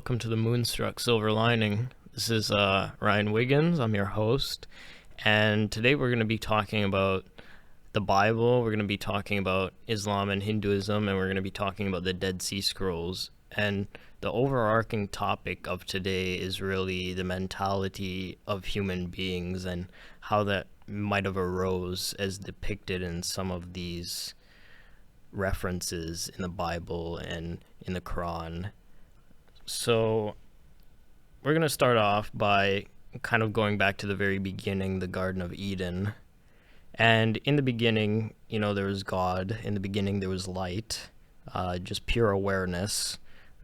welcome to the Moonstruck Silver Lining. This is Ryan Wiggins. I'm your host, and today we're going to be talking about the Bible. We're going to be talking about Islam and Hinduism, and we're going to be talking about the Dead Sea Scrolls. And the overarching topic of today is really the mentality of human beings and how that might have arose as depicted in some of these references in the Bible and in the Quran. So we're going to start off by kind of going back to the very beginning, the Garden of Eden. And in the beginning, there was God. In the beginning, there was light, just pure awareness,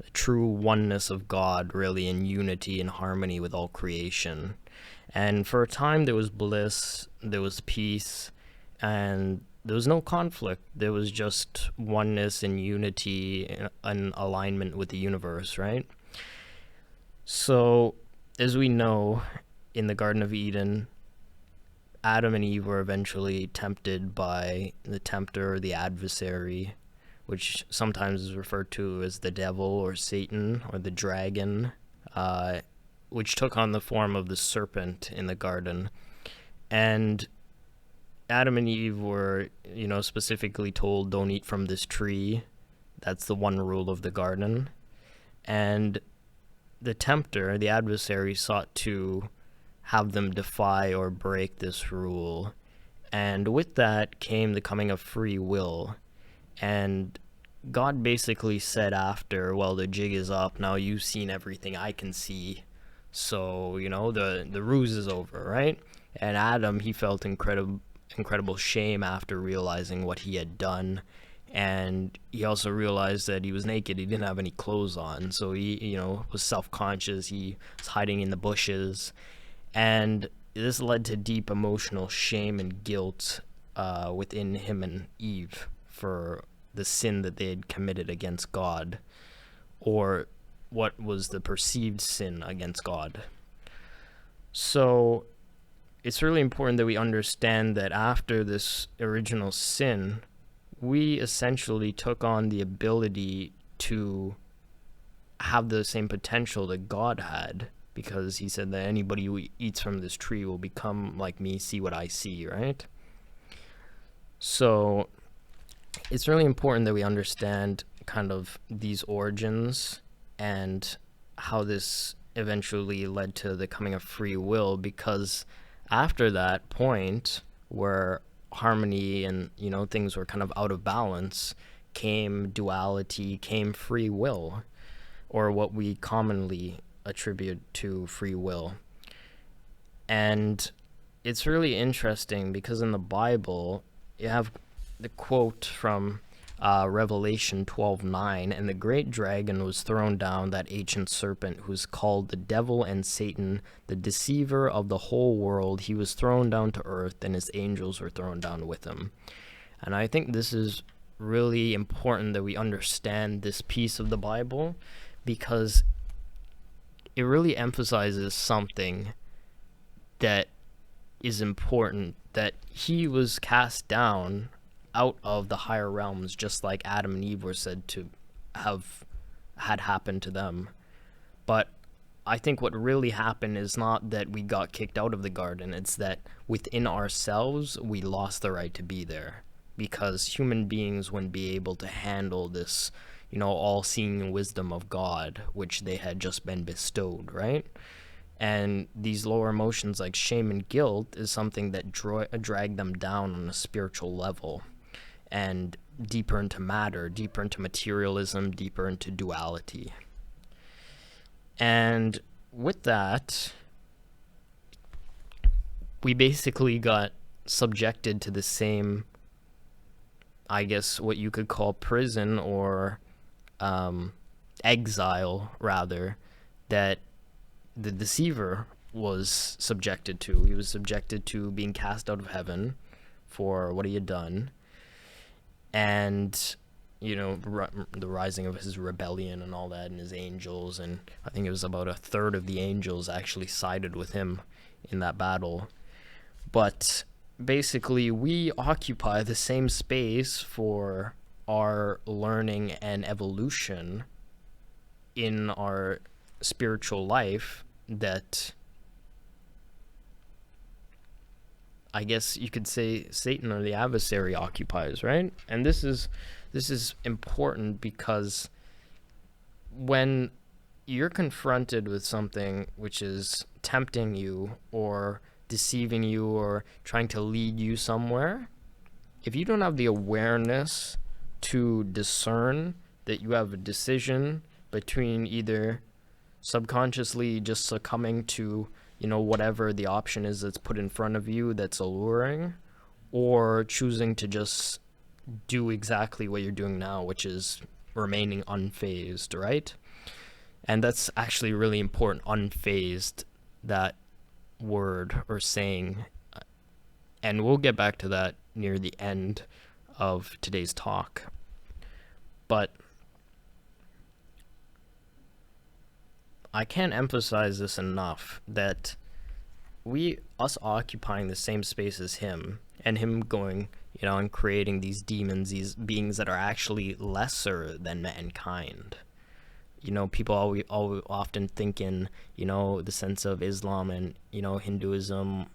the true oneness of God, really in unity and harmony with all creation. And for a time, there was bliss, there was peace, and there was no conflict. There was just oneness and unity and alignment with the universe, right? So, as we know, in the Garden of Eden, Adam and Eve were eventually tempted by the tempter or the adversary, which sometimes is referred to as the devil or Satan or the dragon, which took on the form of the serpent in the garden. And Adam and Eve were, specifically told, don't eat from this tree. That's the one rule of the garden. And the tempter, the adversary, sought to have them defy or break this rule. And with that came the coming of free will. And God basically said after, well, the jig is up. Now you've seen everything I can see. So, the ruse is over, right? And Adam, he felt incredible shame after realizing what he had done, and he also realized that he was naked. He didn't have any clothes on, so he was self-conscious. He was hiding in the bushes, and this led to deep emotional shame and guilt within him and Eve for the sin that they had committed against God, or what was the perceived sin against God. So it's really important that we understand that after this original sin, we essentially took on the ability to have the same potential that God had, because he said that anybody who eats from this tree will become like me, see what I see, right? So it's really important that we understand kind of these origins and how this eventually led to the coming of free will, because after that point where harmony and things were kind of out of balance, came duality, came free will, or what we commonly attribute to free will. And it's really interesting because in the Bible you have the quote from Revelation 12:9, and the great dragon was thrown down, that ancient serpent who's called the devil and Satan, the deceiver of the whole world. He was thrown down to earth, and his angels were thrown down with him. And I think this is really important that we understand this piece of the Bible, because it really emphasizes something that is important, that he was cast down out of the higher realms, just like Adam and Eve were said to have had happened to them. But I think what really happened is not that we got kicked out of the garden, it's that within ourselves we lost the right to be there, because human beings wouldn't be able to handle this, all-seeing wisdom of God, which they had just been bestowed, right? And these lower emotions like shame and guilt is something that drag them down on a spiritual level, and deeper into matter, deeper into materialism, deeper into duality. And with that, we basically got subjected to the same, I guess, what you could call prison or exile, rather, that the deceiver was subjected to. He was subjected to being cast out of heaven for what he had done, and the rising of his rebellion and all that, and his angels, and I think it was about a third of the angels actually sided with him in that battle. But basically we occupy the same space for our learning and evolution in our spiritual life that I guess you could say Satan or the adversary occupies, right? And this is important because when you're confronted with something which is tempting you or deceiving you or trying to lead you somewhere, if you don't have the awareness to discern that you have a decision between either subconsciously just succumbing to, whatever the option is that's put in front of you that's alluring, or choosing to just do exactly what you're doing now, which is remaining unfazed, right? And that's actually really important, unfazed, that word or saying. And we'll get back to that near the end of today's talk. But I can't emphasize this enough, that us occupying the same space as him, and him going, and creating these demons, these beings that are actually lesser than mankind. People always often think in, the sense of Islam and, Hinduism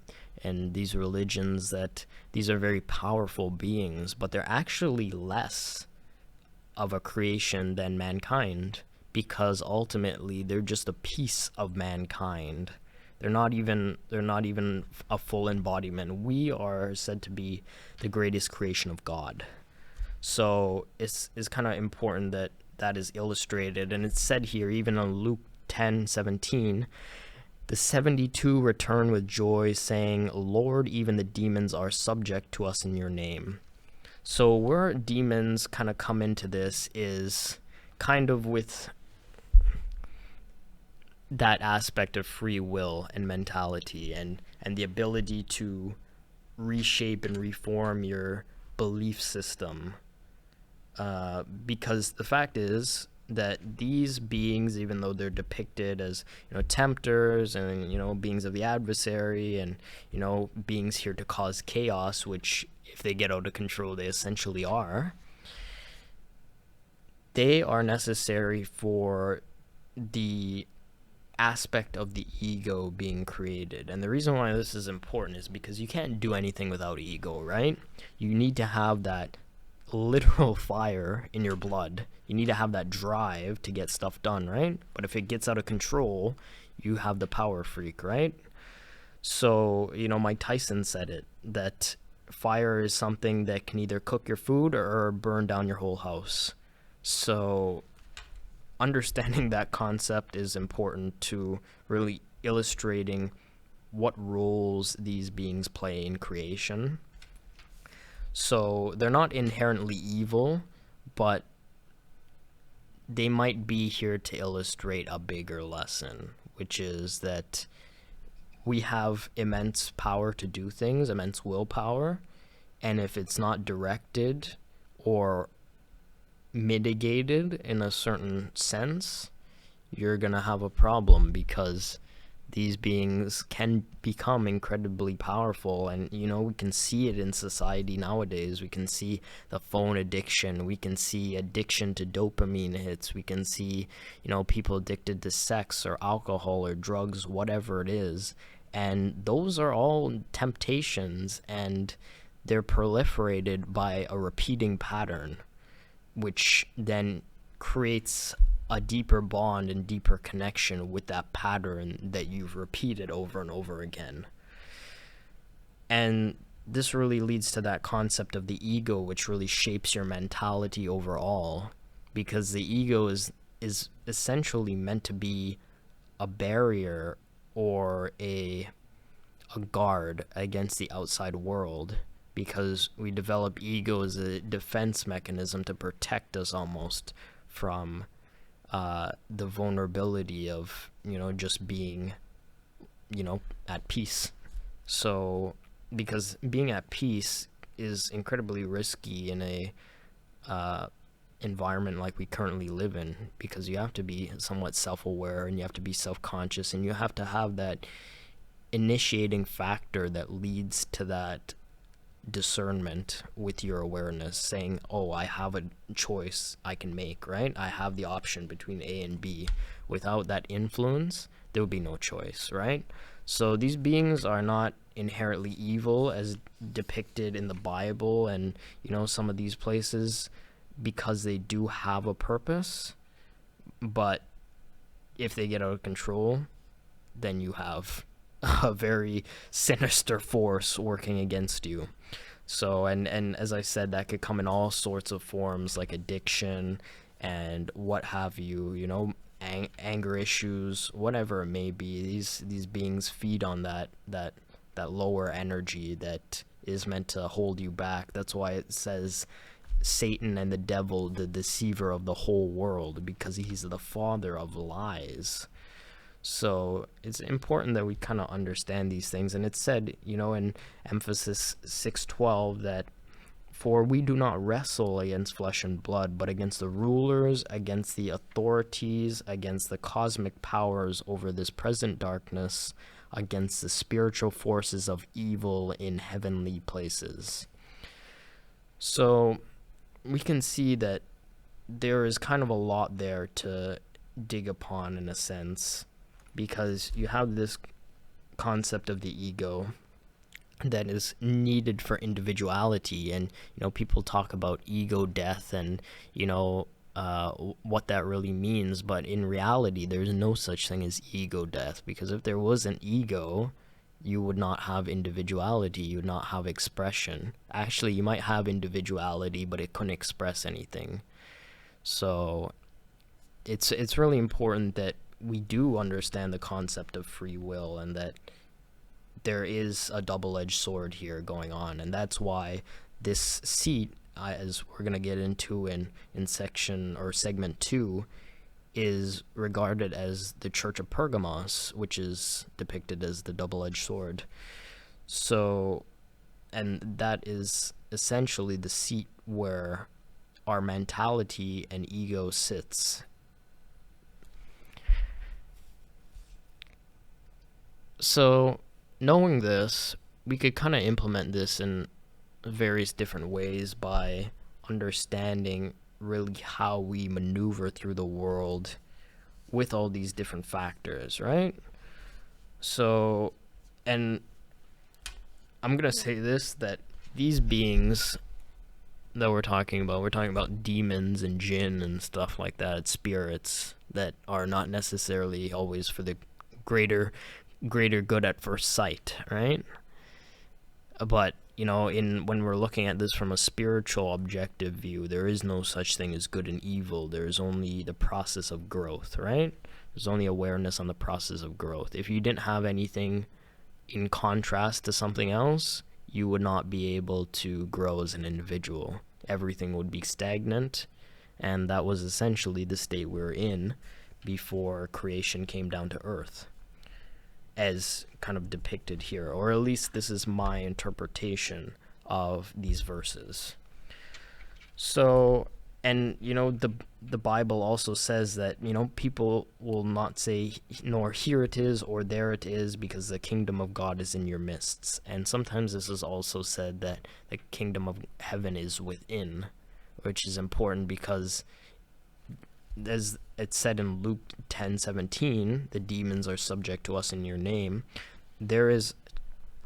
and these religions, that these are very powerful beings, but they're actually less of a creation than mankind, because ultimately they're just a piece of mankind. They're not even a full embodiment. We are said to be the greatest creation of God. So it's kind of important that is illustrated, and it's said here, even in Luke 10:17, the 72 return with joy, saying, "Lord, even the demons are subject to us in your name." So where demons kind of come into this is kind of with that aspect of free will and mentality, and the ability to reshape and reform your belief system. Because the fact is that these beings, even though they're depicted as, tempters and, beings of the adversary and, beings here to cause chaos, which if they get out of control, they essentially are, they are necessary for the aspect of the ego being created. And the reason why this is important is because you can't do anything without ego, right? You need to have that literal fire in your blood. You need to have that drive to get stuff done, right? But if it gets out of control, you have the power freak, right? So, Mike Tyson said it, that fire is something that can either cook your food or burn down your whole house. So understanding that concept is important to really illustrating what roles these beings play in creation. So they're not inherently evil, but they might be here to illustrate a bigger lesson, which is that we have immense power to do things, immense willpower, and if it's not directed or mitigated in a certain sense, you're gonna have a problem, because these beings can become incredibly powerful. And we can see it in society nowadays. We can see the phone addiction, we can see addiction to dopamine hits, we can see people addicted to sex or alcohol or drugs, whatever it is, and those are all temptations, and they're proliferated by a repeating pattern, which then creates a deeper bond and deeper connection with that pattern that you've repeated over and over again. And this really leads to that concept of the ego, which really shapes your mentality overall, because the ego is essentially meant to be a barrier or a guard against the outside world, because we develop ego as a defense mechanism to protect us almost from the vulnerability of, just being, at peace. So, because being at peace is incredibly risky in a environment like we currently live in, because you have to be somewhat self-aware and you have to be self-conscious, and you have to have that initiating factor that leads to that discernment with your awareness, saying, oh, I have a choice I can make, right? I have the option between A and B. Without that influence, there would be no choice, right? So these beings are not inherently evil as depicted in the Bible and, some of these places, because they do have a purpose. But if they get out of control, then you have a very sinister force working against you. So, and as I said, that could come in all sorts of forms, like addiction and what have you, anger issues, whatever it may be. These beings feed on that lower energy that is meant to hold you back. That's why it says Satan and the devil, the deceiver of the whole world, because he's the father of lies. So it's important that we kind of understand these things. And it's said, in Emphasis 6:12, that for we do not wrestle against flesh and blood, but against the rulers, against the authorities, against the cosmic powers over this present darkness, against the spiritual forces of evil in heavenly places. So we can see that there is kind of a lot there to dig upon, in a sense, because you have this concept of the ego that is needed for individuality, and people talk about ego death and what that really means, but in reality there's no such thing as ego death, because if there was an ego, you would not have individuality, you would not have expression. Actually, you might have individuality, but it couldn't express anything. So it's really important that we do understand the concept of free will, and that there is a double-edged sword here going on. And that's why this seat, as we're going to get into in section or segment 2, is regarded as the Church of Pergamos, which is depicted as the double-edged sword. So, and that is essentially the seat where our mentality and ego sits. So, knowing this, we could kind of implement this in various different ways by understanding really how we maneuver through the world with all these different factors, right? So, and I'm going to say this, that these beings that we're talking about demons and jinn and stuff like that, spirits that are not necessarily always for the greater good at first sight, right? But when we're looking at this from a spiritual objective view, there is no such thing as good and evil. There's only the process of growth, right? There's only awareness on the process of growth. If you didn't have anything in contrast to something else, you would not be able to grow as an individual. Everything would be stagnant, and that was essentially the state we were in before creation came down to earth, as kind of depicted here, or at least this is my interpretation of these verses. So, and the Bible also says that people will not say nor here it is or there it is, because the kingdom of God is in your midst. And sometimes this is also said that the kingdom of heaven is within, which is important because, as it's said in Luke 10:17, the demons are subject to us in your name. There is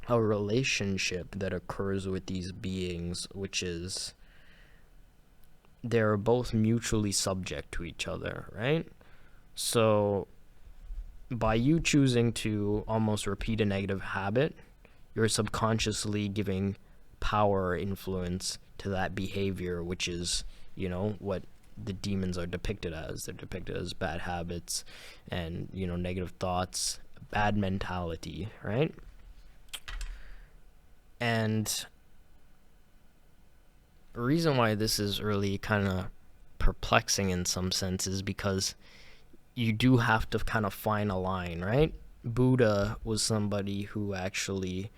a relationship that occurs with these beings, which is they're both mutually subject to each other, right? So by you choosing to almost repeat a negative habit, you're subconsciously giving power or influence to that behavior, which is, what the demons are depicted as. They're depicted as bad habits and, negative thoughts, bad mentality, right? And the reason why this is really kind of perplexing in some sense is because you do have to kind of find a line, right? Buddha was somebody who actually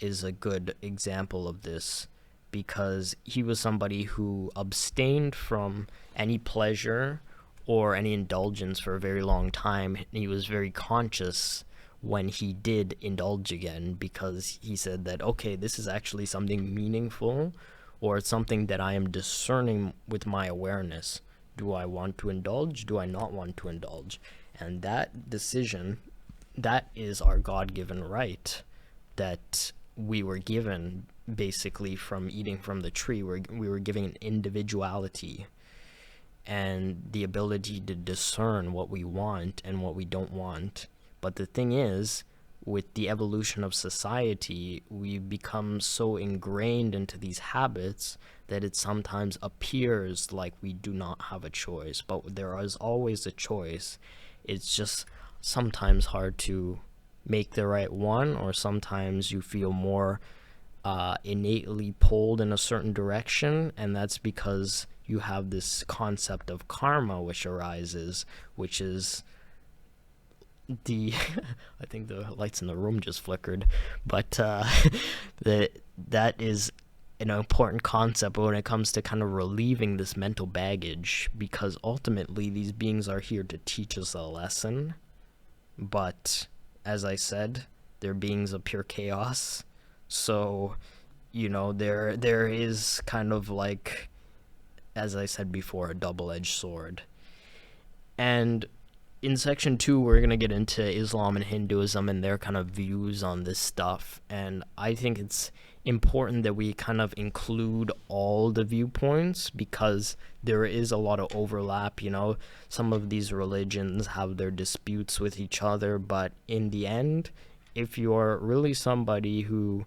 is a good example of this, because he was somebody who abstained from any pleasure or any indulgence for a very long time. He was very conscious when he did indulge again, because he said that, okay, this is actually something meaningful, or it's something that I am discerning with my awareness. Do I want to indulge? Do I not want to indulge? And that decision, that is our God-given right that we were given basically from eating from the tree. We were given an individuality and the ability to discern what we want and what we don't want. But the thing is, with the evolution of society, we've become so ingrained into these habits that it sometimes appears like we do not have a choice. But there is always a choice. It's just sometimes hard to make the right one, or sometimes you feel more innately pulled in a certain direction, and that's because you have this concept of karma which arises, which is the I think the lights in the room just flickered, but that is an important concept when it comes to kind of relieving this mental baggage, because ultimately these beings are here to teach us a lesson. But as I said, they're beings of pure chaos, so there is kind of like, as I said before, a double-edged sword. And in section 2, we're going to get into Islam and Hinduism and their kind of views on this stuff. And I think it's important that we kind of include all the viewpoints, because there is a lot of overlap. Some of these religions have their disputes with each other, but in the end, if you're really somebody who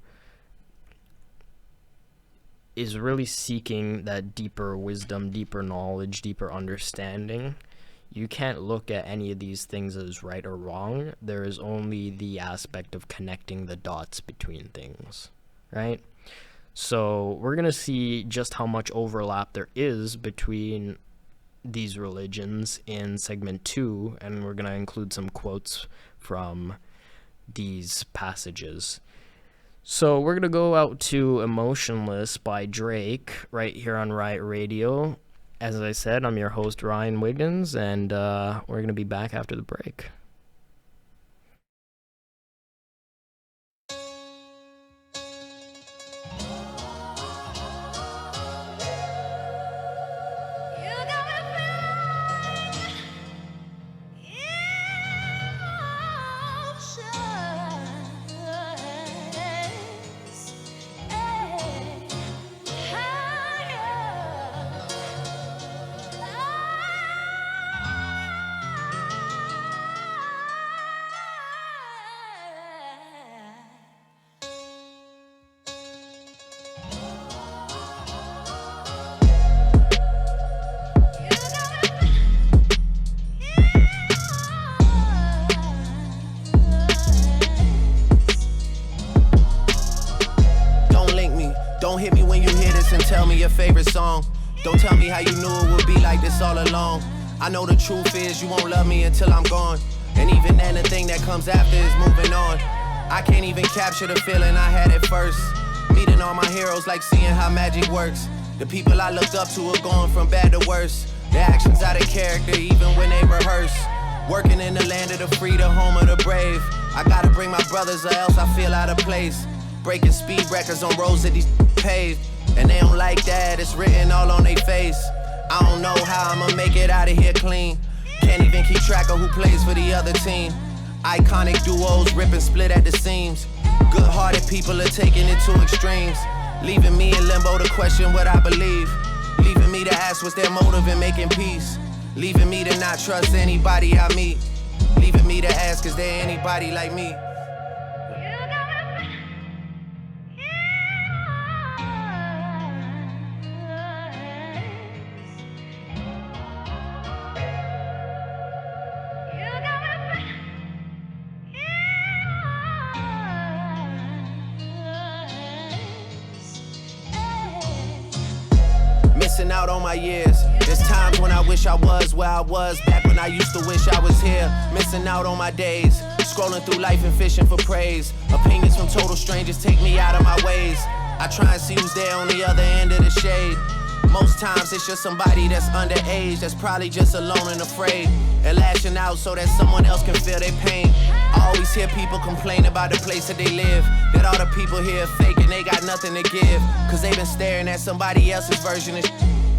is really seeking that deeper wisdom, deeper knowledge, deeper understanding, you can't look at any of these things as right or wrong. There is only the aspect of connecting the dots between things, right? So we're going to see just how much overlap there is between these religions in segment 2, and we're going to include some quotes from these passages. So we're going to go out to Emotionless by Drake right here on Riot Radio. As I said, I'm your host, Ryan Wiggins, and we're going to be back after the break. Don't hit me when you hear this and tell me your favorite song. Don't tell me how you knew it would be like this all along. I know the truth is you won't love me until I'm gone. And even then the thing that comes after is moving on. I can't even capture the feeling I had at first. Meeting all my heroes, like seeing how magic works. The people I looked up to are going from bad to worse. Their actions out of character even when they rehearse. Working in the land of the free, the home of the brave. I gotta bring my brothers or else I feel out of place. Breaking speed records on roads that these paved. And they don't like that, it's written all on their face. I don't know how I'ma make it out of here clean. Can't even keep track of who plays for the other team. Iconic duos rip and split at the seams. Good-hearted people are taking it to extremes. Leaving me in limbo to question what I believe. Leaving me to ask what's their motive in making peace. Leaving me to not trust anybody I meet. Leaving me to ask, is there anybody like me? Missing out on my years. There's times when I wish I was where I was back when I used to wish I was here. Missing out on my days. Scrolling through life and fishing for praise. Opinions from total strangers take me out of my ways. I try and see who's there on the other end of the shade. Most times it's just somebody that's underage, that's probably just alone and afraid, and lashing out so that someone else can feel their pain. I always hear people complain about the place that they live, that all the people here are fake and they got nothing to give, cause they been staring at somebody else's version of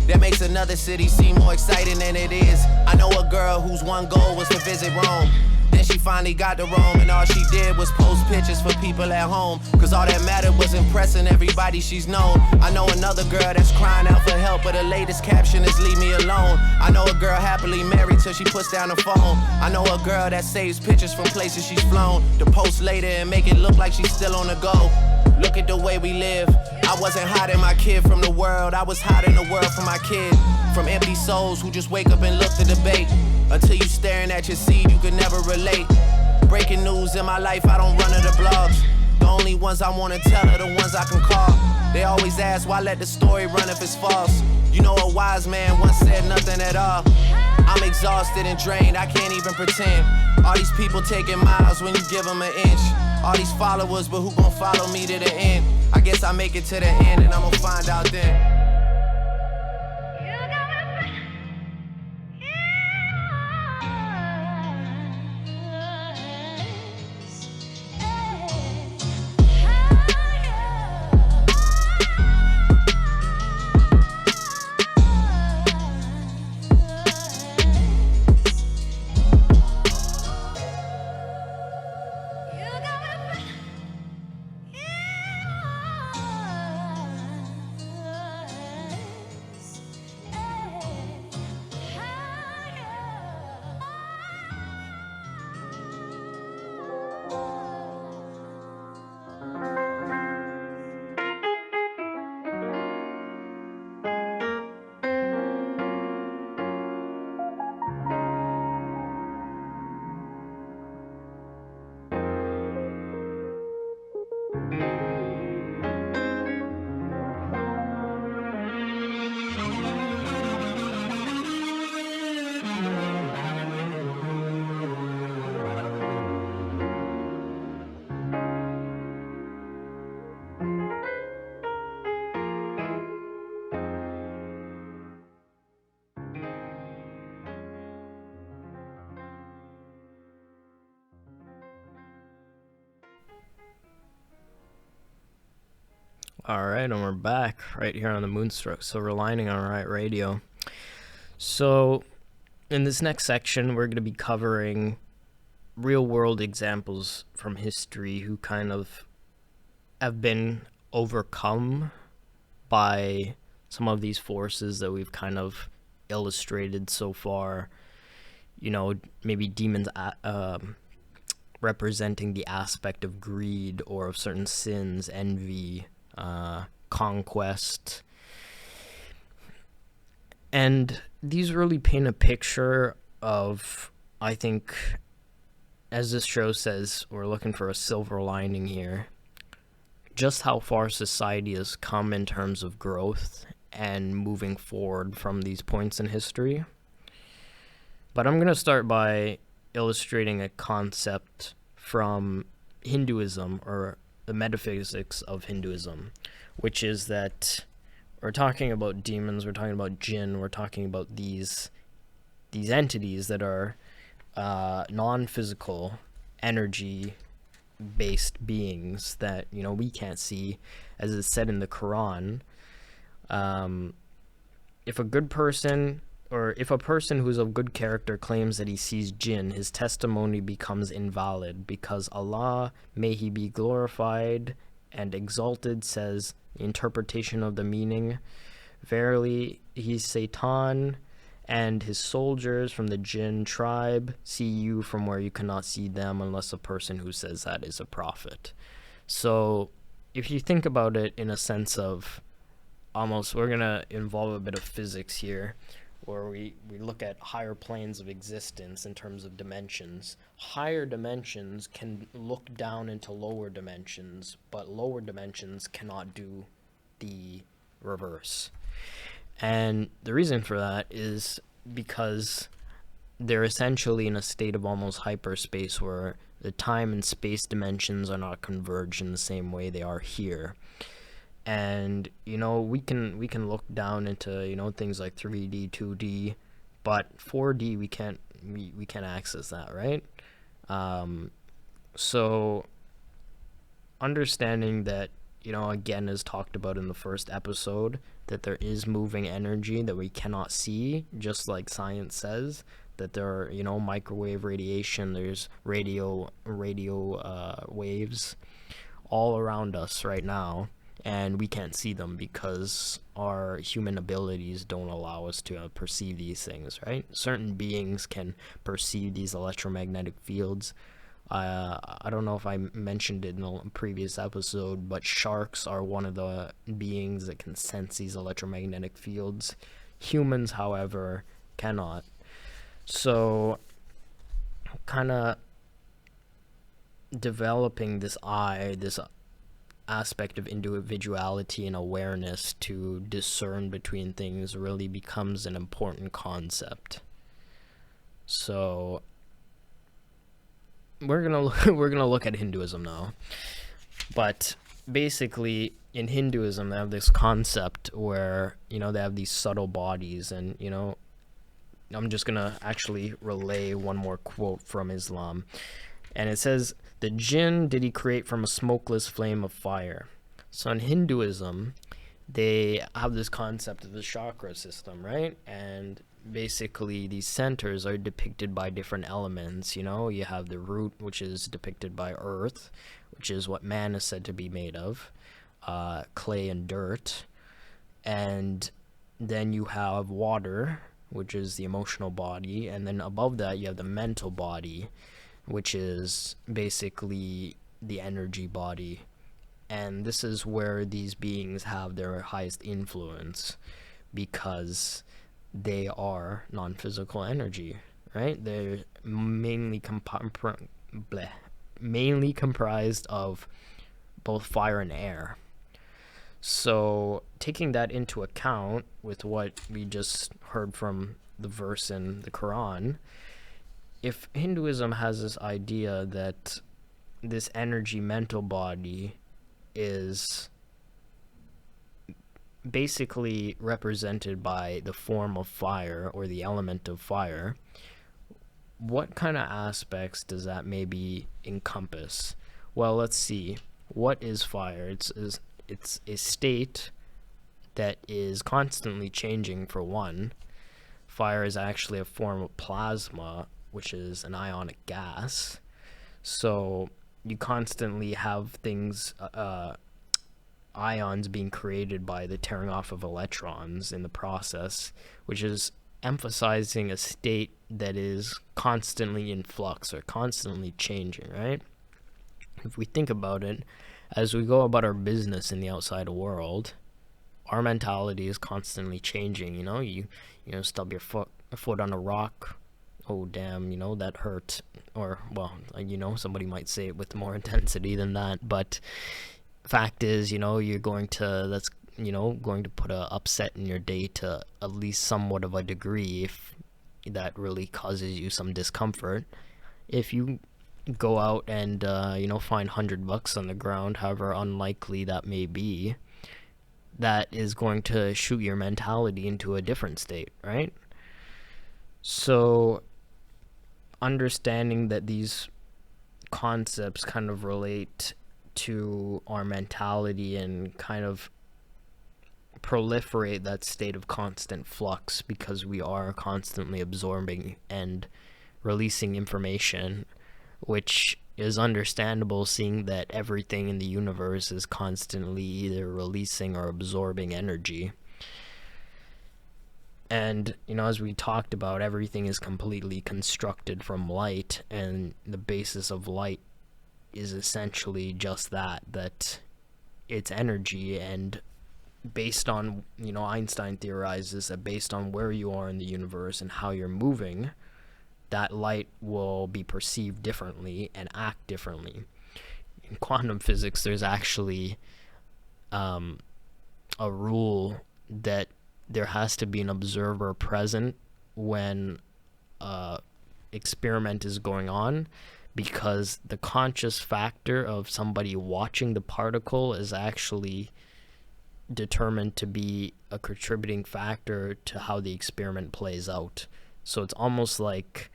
that makes another city seem more exciting than it is. I know a girl whose one goal was to visit Rome. Then she finally got to Rome and all she did was post pictures for people at home, cause all that mattered was impressing everybody she's known. I know another girl that's crying out for help, but her latest caption is leave me alone. I know a girl happily married till she puts down the phone. I know a girl that saves pictures from places she's flown to post later and make it look like she's still on the go. Look at the way we live. I wasn't hiding my kid from the world, I was hiding the world from my kid. From empty souls who just wake up and look to debate. Until you staring at your seed, you can never relate. Breaking news in my life, I don't run to the blogs. The only ones I wanna tell are the ones I can call. They always ask why let the story run if it's false. You know a wise man once said nothing at all. I'm exhausted and drained, I can't even pretend. All these people taking miles when you give them an inch. All these followers, but who gon' follow me to the end? I guess I make it to the end and I'ma find out then. Alright, and we're back right here on the Moonstruck Silver Lining on Riot Radio. So, in this next section, we're going to be covering real-world examples from history who kind of have been overcome by some of these forces that we've kind of illustrated so far. You know, maybe demons representing the aspect of greed or of certain sins, envy, conquest. And these really paint a picture of, I think, as this show says, we're looking for a silver lining here, just how far society has come in terms of growth and moving forward from these points in history. But I'm going to start by illustrating a concept from Hinduism, or the metaphysics of Hinduism, which is that we're talking about demons, we're talking about Jinn, we're talking about these entities that are non-physical, energy-based beings that, you know, we can't see, as is said in the Quran. If a good person, or if a person who's of good character claims that he sees Jinn, his testimony becomes invalid, because Allah, may he be glorified and exalted, says, the interpretation of the meaning, verily he's Satan and his soldiers from the Jinn tribe see you from where you cannot see them, unless a person who says that is a prophet. So if you think about it in a sense of almost, we're going to involve a bit of physics here, where we look at higher planes of existence in terms of dimensions. Higher dimensions can look down into lower dimensions, but lower dimensions cannot do the reverse. And the reason for that is because they're essentially in a state of almost hyperspace, where the time and space dimensions are not converged in the same way they are here. And, you know, we can look down into, you know, things like 3D, 2D, but 4D we can't access that, right? So understanding that, again, as talked about in the first episode, that there is moving energy that we cannot see, just like science says, that there are, microwave radiation, there's radio waves all around us right now, and we can't see them because our human abilities don't allow us to perceive these things, right? Certain beings can perceive these electromagnetic fields. I don't know if I mentioned it in a previous episode, but sharks are one of the beings that can sense these electromagnetic fields. Humans, however, cannot. So, kind of developing this aspect of individuality and awareness to discern between things really becomes an important concept. So we're gonna look at Hinduism now, but basically in Hinduism they have this concept where they have these subtle bodies, and I'm just gonna actually relay one more quote from Islam, and it says, "The Jinn did he create from a smokeless flame of fire." So in Hinduism, they have this concept of the chakra system, right? And basically these centers are depicted by different elements. You have the root, which is depicted by earth, which is what man is said to be made of, clay and dirt. And then you have water, which is the emotional body, and then above that you have the mental body, which is basically the energy body. And this is where these beings have their highest influence, because they are non-physical energy, right? They're mainly comprised of both fire and air. So taking that into account with what we just heard from the verse in the Quran, if Hinduism has this idea that this energy mental body is basically represented by the form of fire, or the element of fire, what kind of aspects does that maybe encompass? Well, let's see. What is fire? It's a state that is constantly changing, for one. Fire is actually a form of plasma, which is an ionic gas. So you constantly have things, ions being created by the tearing off of electrons in the process, which is emphasizing a state that is constantly in flux or constantly changing, right? If we think about it, as we go about our business in the outside world, our mentality is constantly changing. You stub your foot on a rock. Oh damn, that hurt. Or, well, somebody might say it with more intensity than that, but fact is, you're going to put a upset in your day to at least somewhat of a degree, if that really causes you some discomfort. If you go out and find $100 on the ground, however unlikely that may be, that is going to shoot your mentality into a different state, right? So understanding that these concepts kind of relate to our mentality and kind of proliferate that state of constant flux, because we are constantly absorbing and releasing information, which is understandable, seeing that everything in the universe is constantly either releasing or absorbing energy. And, as we talked about, everything is completely constructed from light, and the basis of light is essentially just that it's energy. And based on, Einstein theorizes that based on where you are in the universe and how you're moving, that light will be perceived differently and act differently. In quantum physics, there's actually a rule that there has to be an observer present when experiment is going on, because the conscious factor of somebody watching the particle is actually determined to be a contributing factor to how the experiment plays out. So it's almost like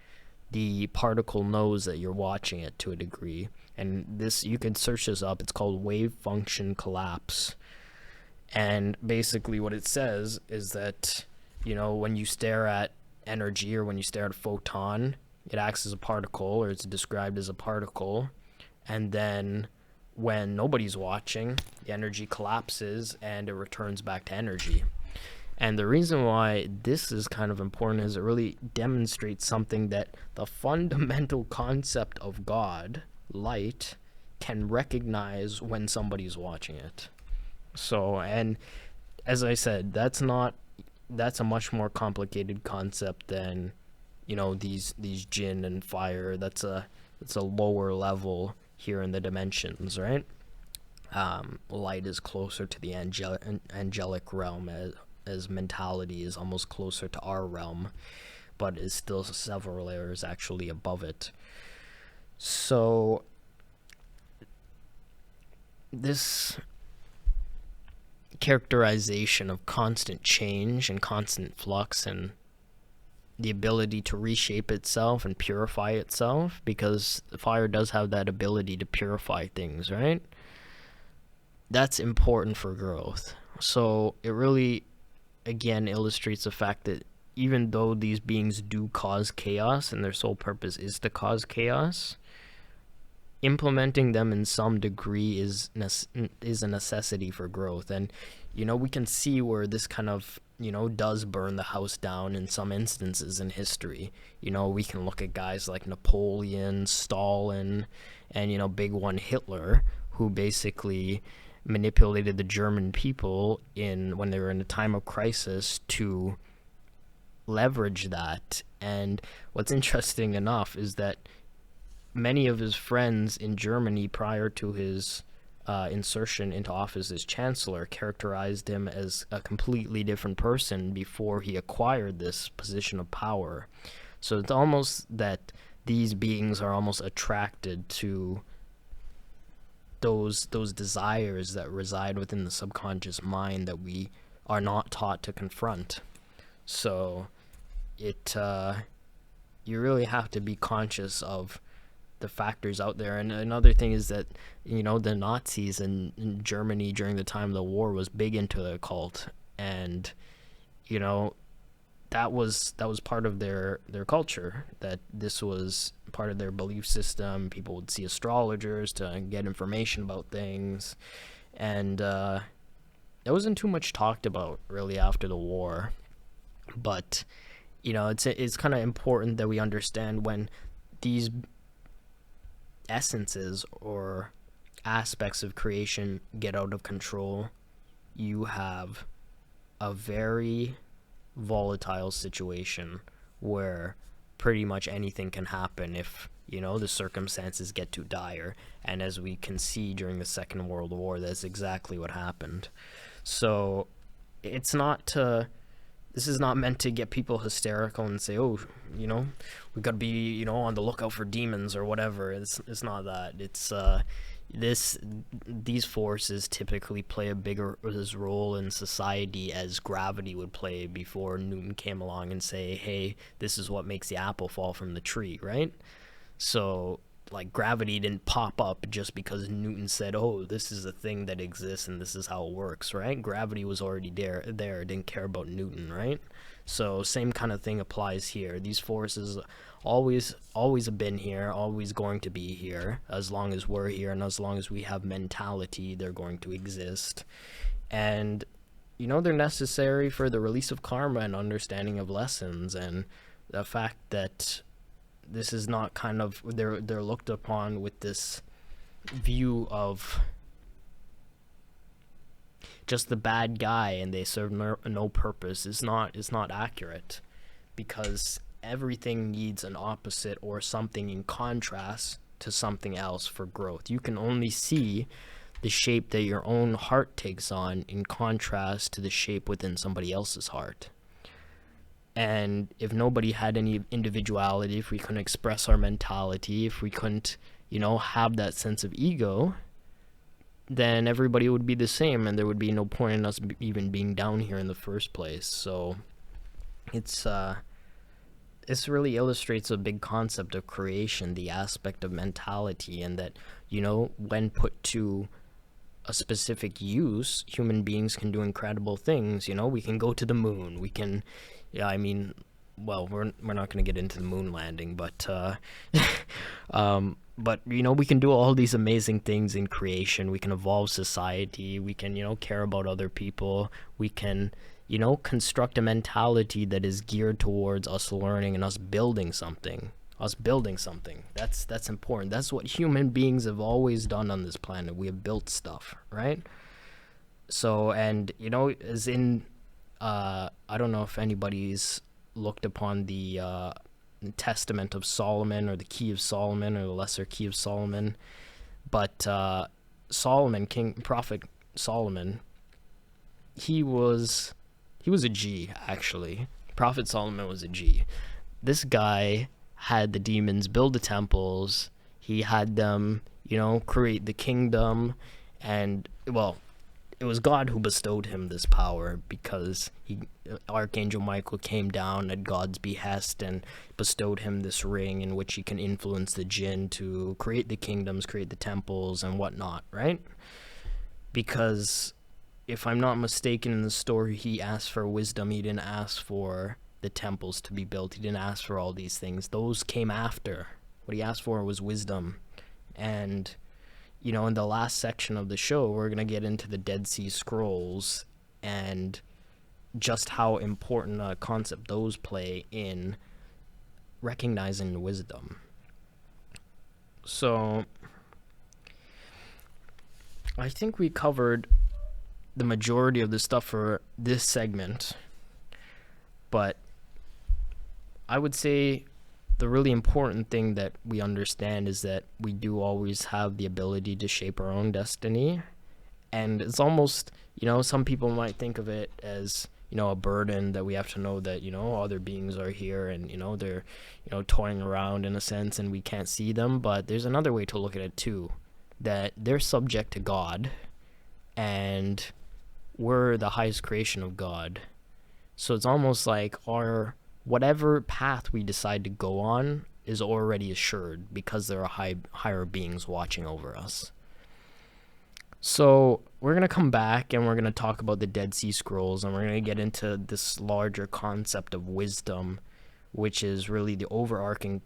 the particle knows that you're watching it to a degree, And this, you could search this up. It's called wave function collapse. And basically what it says is that, when you stare at energy, or when you stare at a photon, it acts as a particle, or it's described as a particle. And then when nobody's watching, the energy collapses and it returns back to energy. And the reason why this is kind of important is it really demonstrates something, that the fundamental concept of God, light, can recognize when somebody's watching it. So, and as I said, that's a much more complicated concept than, these Jinn and fire. That's a lower level here in the dimensions, right? Light is closer to the angelic realm, as mentality is almost closer to our realm, but is still several layers actually above it. So this characterization of constant change and constant flux, and the ability to reshape itself and purify itself, because fire does have that ability to purify things, right? That's important for growth. So it really, again, illustrates the fact that even though these beings do cause chaos, and their sole purpose is to cause chaos, implementing them in some degree is a necessity for growth. And we can see where this kind of does burn the house down in some instances in history. We can look at guys like Napoleon, Stalin, and big one Hitler, who basically manipulated the German people when they were in a time of crisis to leverage that. And what's interesting enough is that many of his friends in Germany, prior to his insertion into office as chancellor, characterized him as a completely different person before he acquired this position of power. So it's almost that these beings are almost attracted to those desires that reside within the subconscious mind that we are not taught to confront. So you really have to be conscious of the factors out there. And another thing is that the Nazis in Germany during the time of the war was big into the occult, and that was part of their culture, that this was part of their belief system. People would see astrologers to get information about things, and it wasn't too much talked about really after the war. But it's kind of important that we understand when these essences or aspects of creation get out of control, you have a very volatile situation where pretty much anything can happen if the circumstances get too dire. And as we can see during the Second World War, that's exactly what happened. So this is not meant to get people hysterical and say, oh, we've got to be, on the lookout for demons or whatever. It's not that. It's these forces typically play a bigger role in society as gravity would play before Newton came along and say, hey, this is what makes the apple fall from the tree, right? So gravity didn't pop up just because Newton said, oh, this is a thing that exists and this is how it works, right? Gravity was already there. It didn't care about Newton, right? So same kind of thing applies here. These forces always have been here, always going to be here. As long as we're here and as long as we have mentality, they're going to exist. And they're necessary for the release of karma and understanding of lessons, and the fact that this is not kind of, they're looked upon with this view of just the bad guy and they serve no purpose is not accurate, because everything needs an opposite or something in contrast to something else for growth. You can only see the shape that your own heart takes on in contrast to the shape within somebody else's heart. And if nobody had any individuality, if we couldn't express our mentality, if we couldn't, have that sense of ego, then everybody would be the same and there would be no point in us even being down here in the first place. So it's this really illustrates a big concept of creation, the aspect of mentality, and that, you know, when put to a specific use, human beings can do incredible things. You know, we can go to the moon. We can, yeah, I mean, well, we're not going to get into the moon landing, but but you know, we can do all these amazing things in creation. We can evolve society. We can, you know, care about other people. We can, you know, construct a mentality that is geared towards us learning and us building something. That's important. That's what human beings have always done on this planet. We have built stuff, right? So, and you know, as in I don't know if anybody's looked upon the Testament of Solomon, or the Key of Solomon, or the Lesser Key of Solomon, but Solomon, Prophet Solomon, he was a G, actually. Prophet Solomon was a G. This guy had the demons build the temples. He had them, you know, create the kingdom, and, well, it was God who bestowed him this power, because Archangel Michael came down at God's behest and bestowed him this ring in which he can influence the Jinn to create the kingdoms, create the temples, and whatnot, right? Because if I'm not mistaken, in the story, he asked for wisdom. He didn't ask for the temples to be built. He didn't ask for all these things. Those came after. What he asked for was wisdom. And, you know, in the last section of the show, we're going to get into the Dead Sea Scrolls and just how important a concept those play in recognizing wisdom. So, I think we covered the majority of the stuff for this segment, but I would say the really important thing that we understand is that we do always have the ability to shape our own destiny. And it's almost, you know, some people might think of it as, you know, a burden that we have to know that, you know, other beings are here and, you know, they're, you know, toying around in a sense and we can't see them. But there's another way to look at it too, that they're subject to God and we're the highest creation of God. So it's almost like our whatever path we decide to go on is already assured because there are higher beings watching over us. So we're going to come back and we're going to talk about the Dead Sea Scrolls, and we're going to get into this larger concept of wisdom, which is really the overarching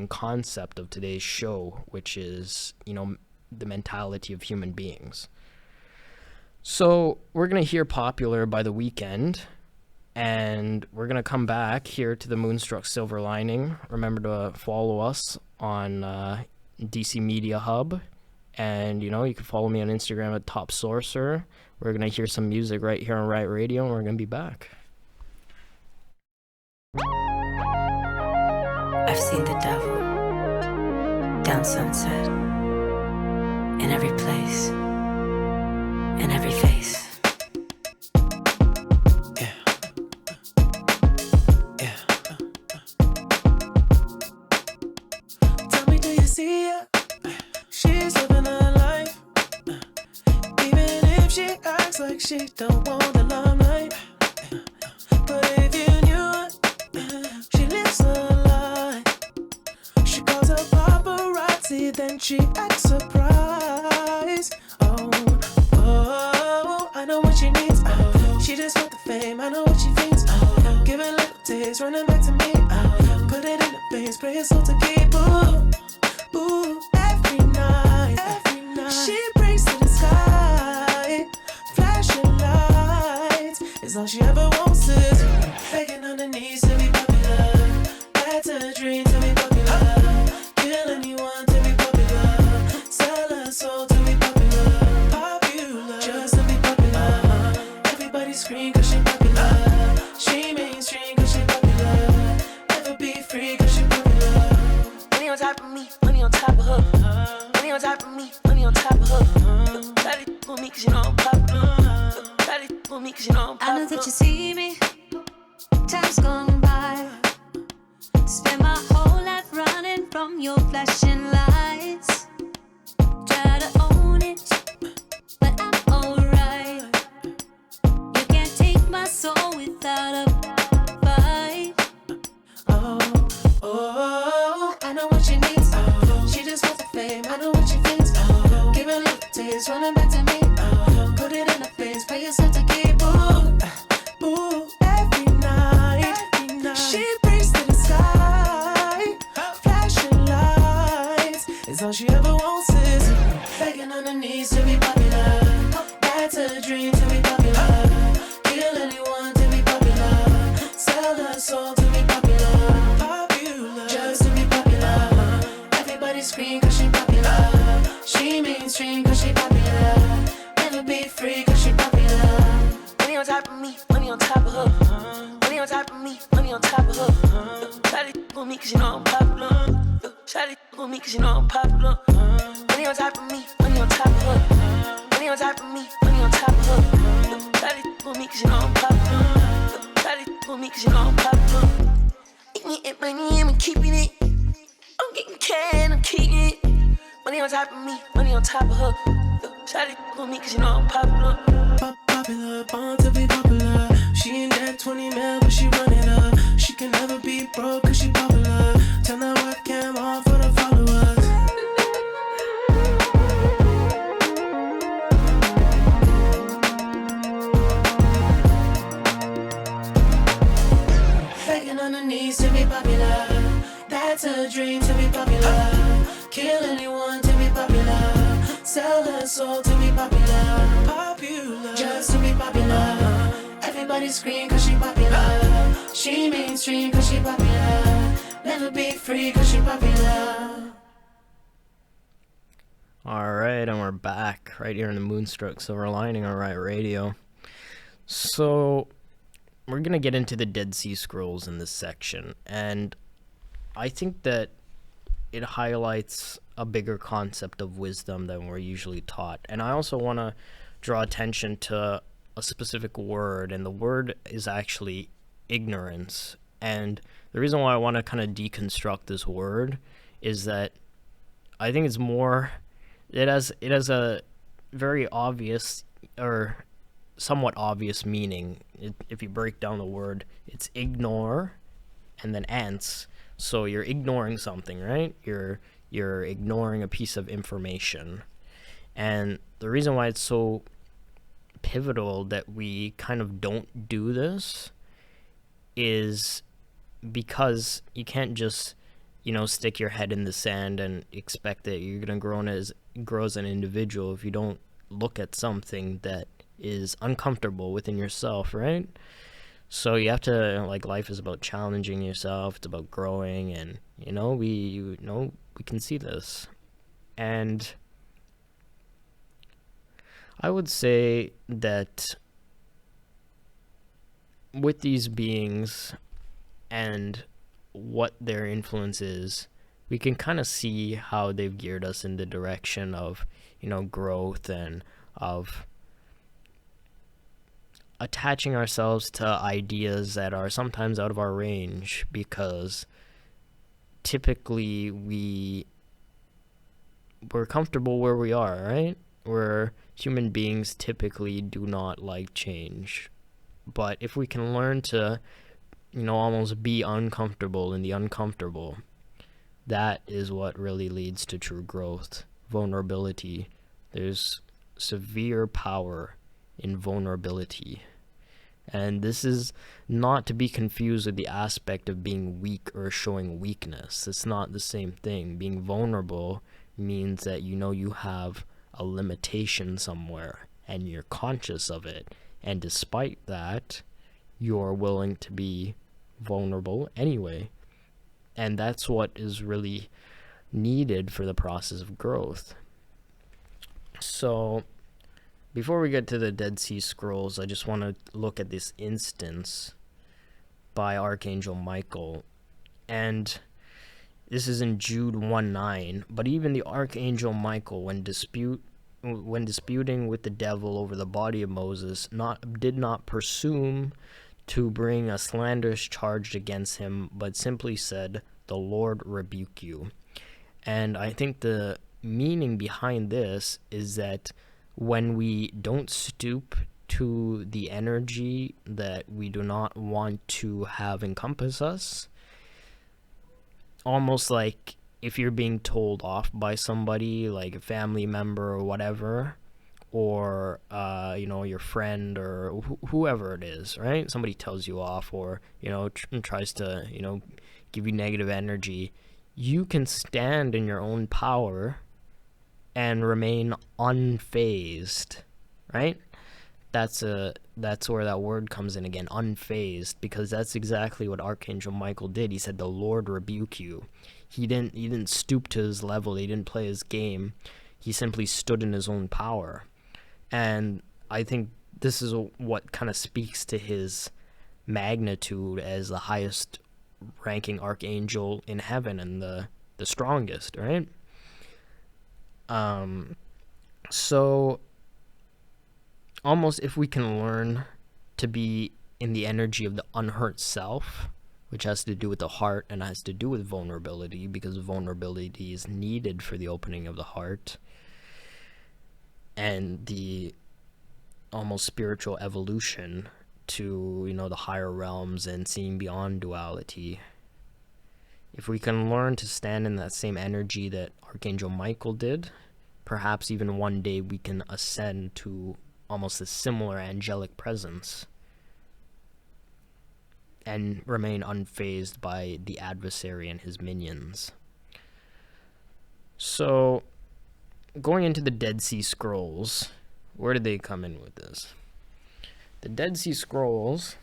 concept of today's show, which is, you know, the mentality of human beings. So we're going to hear Popular by The Weeknd, and we're going to come back here to the Moonstruck Silver Lining. Remember to follow us on DC Media Hub. And, you know, you can follow me on Instagram at Top Sorcerer. We're going to hear some music right here on Riot Radio, and we're going to be back. I've seen the devil down Sunset, in every place, in every face. Tell me, do you see her? She's living her life, even if she acts like she don't want the limelight. But if you knew her, she lives her life. She calls her paparazzi, then she acts surprised. Oh, I know what she needs. She just want the fame, I know what she thinks. Give it little taste, running back to me. Put it in the veins, pray it's all to keep. Ooh, every night, she brings to the sky, flashing lights. It's all she ever wants is begging on her knees to be popular. That's a dream to be popular. Kill anyone to be popular. Sell her soul to be popular. Popular, just to be popular. Everybody scream 'cause she popular. She mainstream 'cause she popular. Never be free 'cause she popular. Money on top of me, money on top of her. Money on top of me, money on top of her. Daddy with me 'cause you know I'm popular. Daddy with me 'cause you know I'm popular. I know that you see me, time's gone by. Spend my whole life running from your flashing lights. Try to own it, but I'm alright. You can't take my soul without a fight. days running back to me. Put it in the face, pay yourself to keep. Ooh, every night. She brings to the sky, flashing lights. It's all she ever wants is begging on her knees to be popular. That's a dream to be popular. Kill anyone to be popular. Sell her soul to be popular. Popular, just to be popular. Everybody scream 'cause she popular. She mainstream 'cause she popular. Never be free 'cause she popular. Money on top of me, money on top of her. Money on top of me, money on top of her. Shawty on me 'cause you know I'm popular. Shawty on me 'cause you know I'm popular. Money on top of me, money on top of her. Money on top of me, money on top of her. Shawty on me 'cause you know I'm popular. Shawty on me 'cause you know I'm popular. Eating it, money, I'm keeping it. I'm getting cash, I'm keeping it. Money on top of me, money on top of her. Shawty on me 'cause you know I'm popular. Popular, born to be popular. She ain't that 20 mil, but she run it up. She can never be broke 'cause she popular. Turn that webcam on for the followers. Begging on her knees to be popular. That's a dream to be popular. Kill anyone to be popular. Sell her soul to be popular. Popular, just to be popular. Everybody scream 'cause she popular. She mainstream 'cause she popular. Never be free 'cause she popular. Alright, and we're back right here in the Moonstruck Silver Lining on Riot Radio. So, we're going to get into the Dead Sea Scrolls in this section, and I think that it highlights a bigger concept of wisdom than we're usually taught. And I also want to draw attention to a specific word, and the word is actually ignorance. And the reason why I want to kind of deconstruct this word is that I think it's more, it has a very obvious or somewhat obvious meaning. If you break down the word, it's ignore and then ants. So you're ignoring something, right? You're ignoring a piece of information. And the reason why it's so pivotal that we kind of don't do this is because you can't just, stick your head in the sand and expect that you're going to grow as an individual if you don't look at something that is uncomfortable within yourself, right? So you have to, life is about challenging yourself, it's about growing, and, we can see this. And I would say that with these beings and what their influence is, we can kind of see how they've geared us in the direction of, growth and of attaching ourselves to ideas that are sometimes out of our range, because typically we're comfortable where we are, right? Where human beings typically do not like change. But if we can learn to, almost be uncomfortable in the uncomfortable, that is what really leads to true growth. Vulnerability. There's severe power in vulnerability. And this is not to be confused with the aspect of being weak or showing weakness. It's not the same thing. Being vulnerable means that you have a limitation somewhere and you're conscious of it. And despite that, you're willing to be vulnerable anyway. And that's what is really needed for the process of growth. So, before we get to the Dead Sea Scrolls, I just want to look at this instance by Archangel Michael. And this is in Jude 1:9. But even the Archangel Michael, when disputing with the devil over the body of Moses, did not presume to bring a slanderous charge against him, but simply said, "The Lord rebuke you." And I think the meaning behind this is that when we don't stoop to the energy that we do not want to have encompass us, almost like if you're being told off by somebody, like a family member or whatever, or your friend or whoever it is, right? Somebody tells you off, or tries to give you negative energy. You can stand in your own power and remain unfazed, right? That's where that word comes in again, unfazed, because that's exactly what Archangel Michael did. He said, "The Lord rebuke you." He didn't stoop to his level. He didn't play his game. He simply stood in his own power. And I think this is what kind of speaks to his magnitude as the highest ranking archangel in heaven and the strongest, right? So almost if we can learn to be in the energy of the unhurt self, which has to do with the heart and has to do with vulnerability, because vulnerability is needed for the opening of the heart and the almost spiritual evolution to the higher realms and seeing beyond duality. If we can learn to stand in that same energy that Archangel Michael did, perhaps even one day we can ascend to almost a similar angelic presence and remain unfazed by the adversary and his minions. So, going into the Dead Sea Scrolls, where did they come in with this? The Dead Sea Scrolls,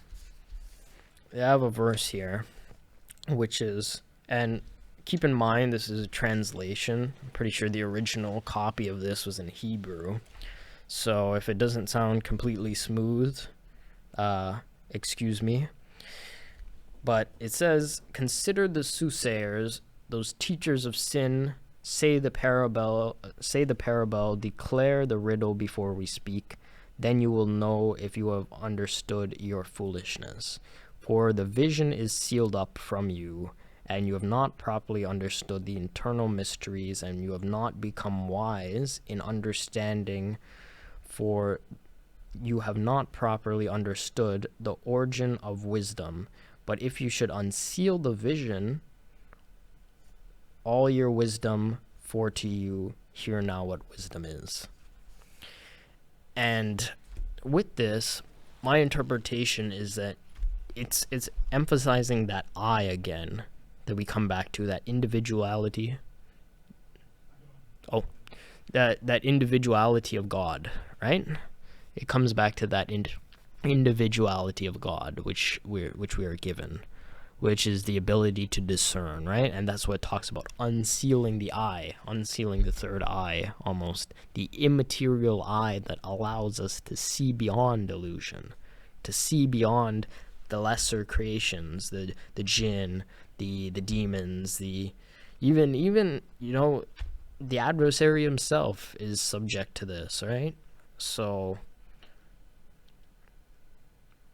they have a verse here, which is, and keep in mind this is a translation. I'm pretty sure the original copy of this was in Hebrew. So if it doesn't sound completely smooth, excuse me. But it says, "Consider the soothsayers, those teachers of sin, say the parable, declare the riddle before we speak. Then you will know if you have understood your foolishness. For the vision is sealed up from you, and you have not properly understood the internal mysteries, and you have not become wise in understanding, for you have not properly understood the origin of wisdom. But if you should unseal the vision, all your wisdom, for to you, hear now what wisdom is." And with this, my interpretation is that it's emphasizing that I again, that we come back to, that individuality. That individuality of God, right? It comes back to that individuality of God, which we are given, which is the ability to discern, right? And that's what it talks about, unsealing the eye, unsealing the third eye, almost the immaterial eye that allows us to see beyond illusion, to see beyond the lesser creations, the Jinn, the demons, even the adversary himself is subject to this, right? So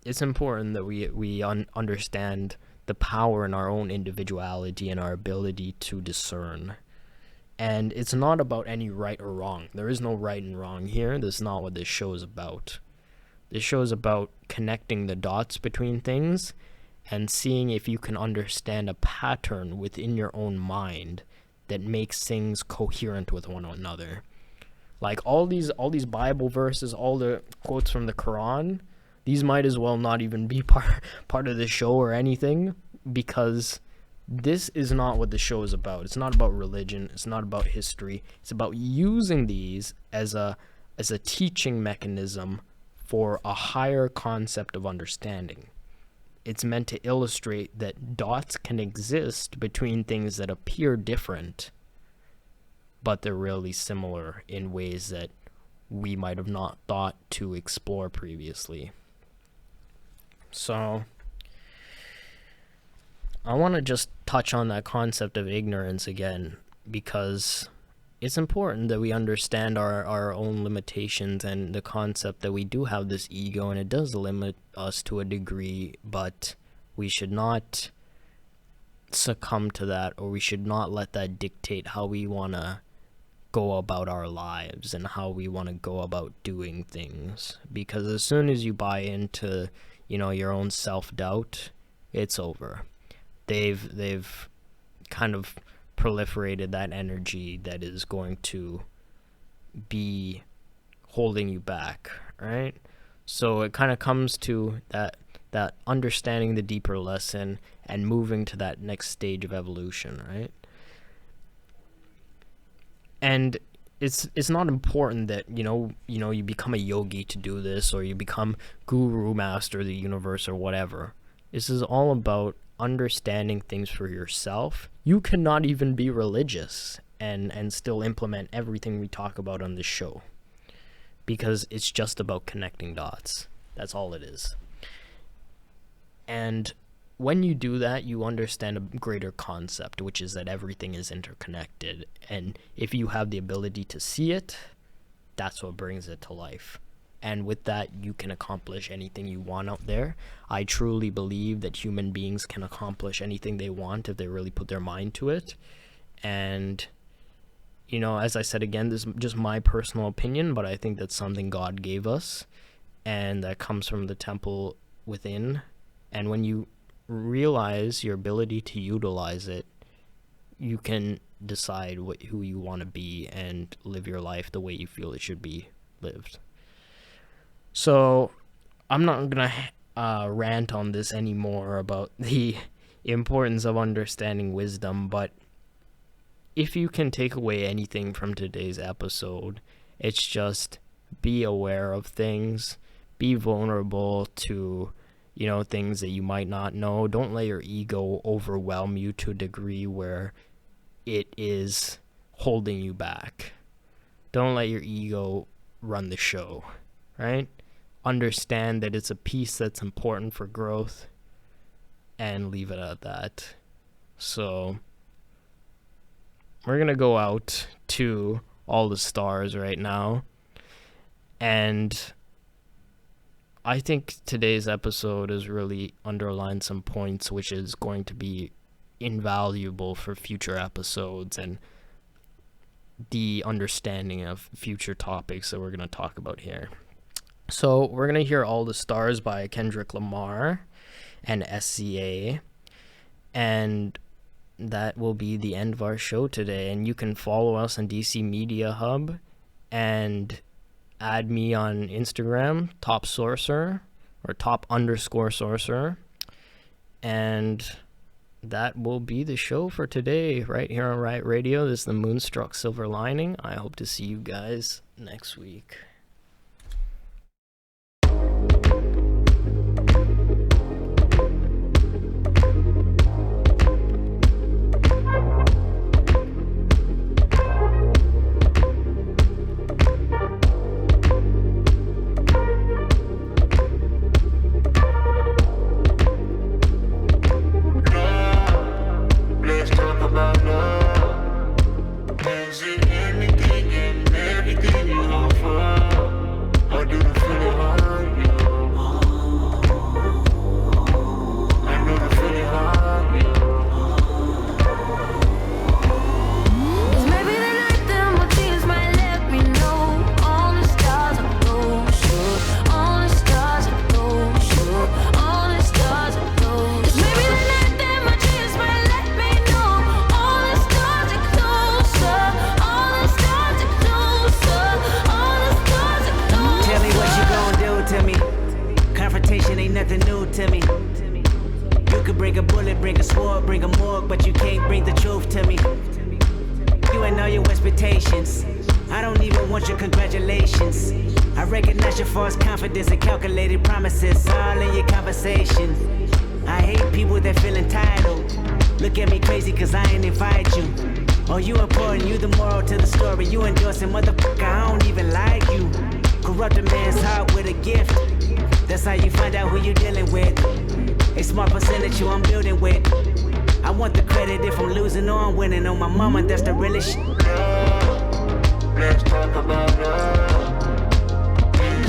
it's important that we understand the power in our own individuality and our ability to discern. And it's not about any right or wrong. There is no right and wrong here. That's not what this show is about. This show is about connecting the dots between things and seeing if you can understand a pattern within your own mind that makes things coherent with one another. Like all these Bible verses, all the quotes from the Quran, these might as well not even be part of the show or anything, because this is not what the show is about. It's not about religion. It's not about history. It's about using these as a teaching mechanism for a higher concept of understanding. It's meant to illustrate that dots can exist between things that appear different, but they're really similar in ways that we might have not thought to explore previously. So I want to just touch on that concept of ignorance again, because it's important that we understand our own limitations and the concept that we do have this ego and it does limit us to a degree, but we should not succumb to that, or we should not let that dictate how we want to go about our lives and how we want to go about doing things. Because as soon as you buy into, your own self-doubt, it's over. They've kind of proliferated that energy that is going to be holding you back, right? So it kind of comes to that understanding the deeper lesson and moving to that next stage of evolution, right? And it's not important that you become a yogi to do this, or you become guru, master of the universe, or whatever. This is all about understanding things for yourself. You cannot even be religious and still implement everything we talk about on this show, because it's just about connecting dots. That's all it is. And when you do that, you understand a greater concept, which is that everything is interconnected. And if you have the ability to see it, that's what brings it to life. And with that, you can accomplish anything you want out there. I truly believe that human beings can accomplish anything they want if they really put their mind to it. And, as I said again, this is just my personal opinion, but I think that's something God gave us, and that comes from the temple within. And when you realize your ability to utilize it, you can decide who you want to be and live your life the way you feel it should be lived. So I'm not gonna rant on this anymore about the importance of understanding wisdom, but if you can take away anything from today's episode, it's just be aware of things, be vulnerable to things that you might not know. Don't let your ego overwhelm you to a degree where it is holding you back. Don't let your ego run the show, right? Understand that it's a piece that's important for growth, and leave it at that. So we're going to go out to all the stars right now, and I think today's episode has really underlined some points which is going to be invaluable for future episodes and the understanding of future topics that we're going to talk about here. So we're going to hear All the Stars by Kendrick Lamar and SCA, and that will be the end of our show today. And you can follow us on DC Media Hub and add me on Instagram, Top Sorcerer, or Top_Sorcerer. And that will be the show for today, right here on Riot Radio. This is the Moonstruck Silver Lining. I hope to see you guys next week. Let's talk about love. Is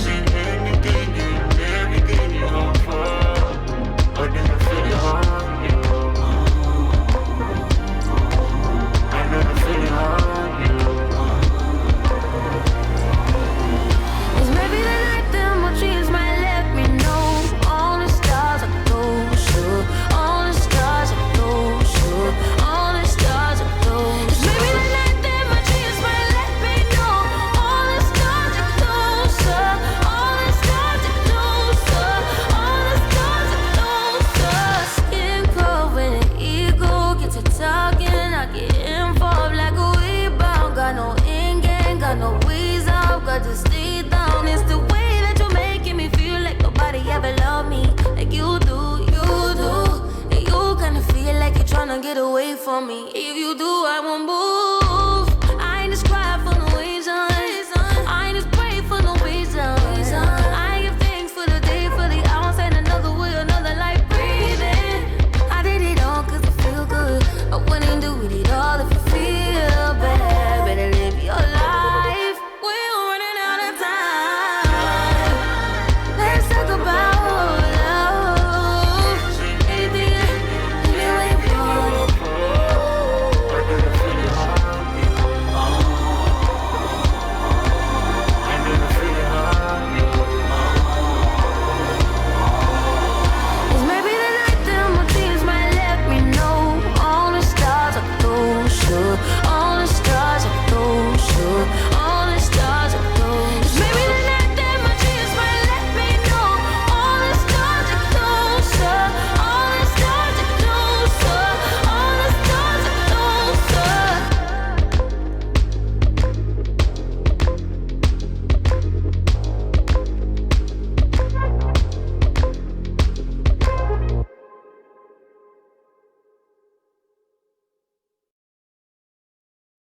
it anything and everything you offer? Or do you feel it on you? I know the feeling on you. It's maybe the night that my dreams might let me know. All the stars are closer. All the stars are closer. All the stars are closer. It's maybe the night that my dreams might let me know. All the stars for me. If you do, I won't move.